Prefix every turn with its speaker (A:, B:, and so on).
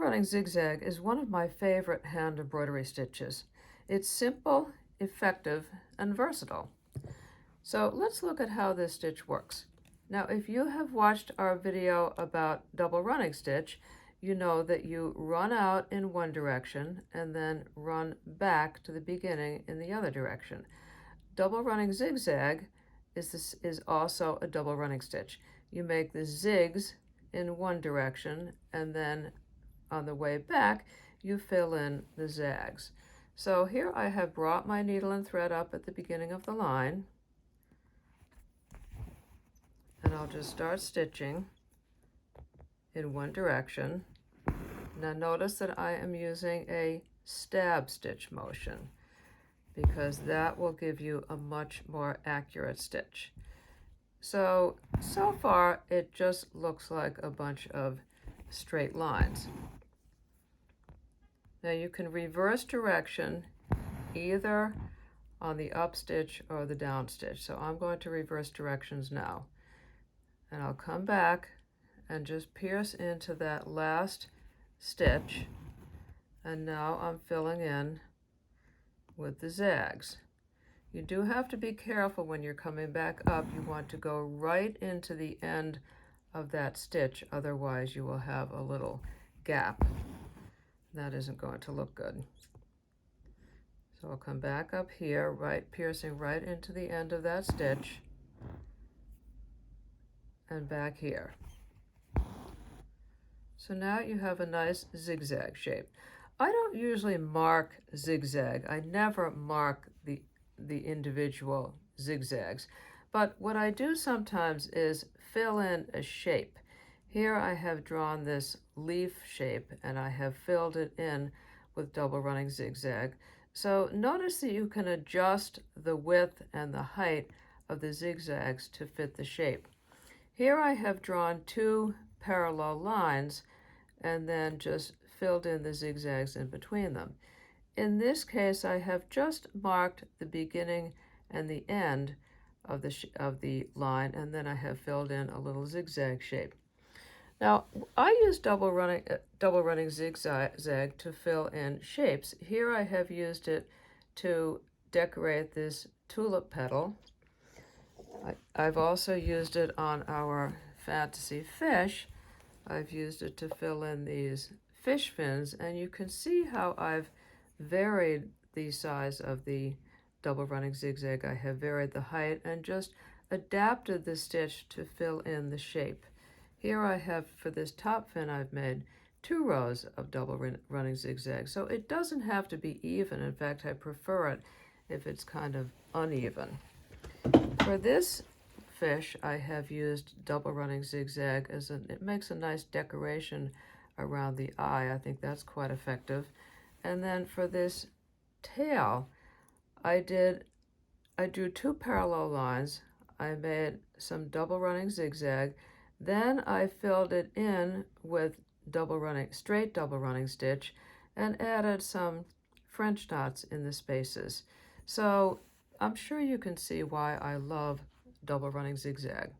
A: running zigzag is one of my favorite hand embroidery stitches. It's simple, effective, and versatile. So let's look at how this stitch works. Now, if you have watched our video about double running stitch, you know that you run out in one direction and then run back to the beginning in the other direction. Double running zigzag is also a double running stitch. You make the zigs in one direction, and then on the way back you fill in the zags. So here I have brought my needle and thread up at the beginning of the line, and I'll just start stitching in one direction. Now notice that I am using a stab stitch motion because that will give you a much more accurate stitch. So far it just looks like a bunch of straight lines. Now you can reverse direction either on the up stitch or the down stitch. So I'm going to reverse directions now. And I'll come back and just pierce into that last stitch. And now I'm filling in with the zags. You do have to be careful when you're coming back up. You want to go right into the end of that stitch, otherwise you will have a little gap. That isn't going to look good. So I'll come back up here, piercing right into the end of that stitch, and back here. So now you have a nice zigzag shape. I don't usually mark zigzag. I never mark the individual zigzags, but what I do sometimes is fill in a shape. Here I have drawn this leaf shape and I have filled it in with double running zigzag. So notice that you can adjust the width and the height of the zigzags to fit the shape. Here I have drawn two parallel lines and then just filled in the zigzags in between them. In this case, I have just marked the beginning and the end of the line, and then I have filled in a little zigzag shape. Now, I use double running zigzag to fill in shapes. Here I have used it to decorate this tulip petal. I've also used it on our fantasy fish. I've used it to fill in these fish fins, and you can see how I've varied the size of the double running zigzag. I have varied the height and just adapted the stitch to fill in the shape. Here I have, for this top fin, I've made 2 rows of double running zigzag. So it doesn't have to be even. In fact, I prefer it if it's kind of uneven. For this fish, I have used double running zigzag it makes a nice decoration around the eye. I think that's quite effective. And then for this tail, I drew 2 parallel lines. I made some double running zigzag. Then I filled it in with straight double running stitch and added some French knots in the spaces. So I'm sure you can see why I love double running zigzag.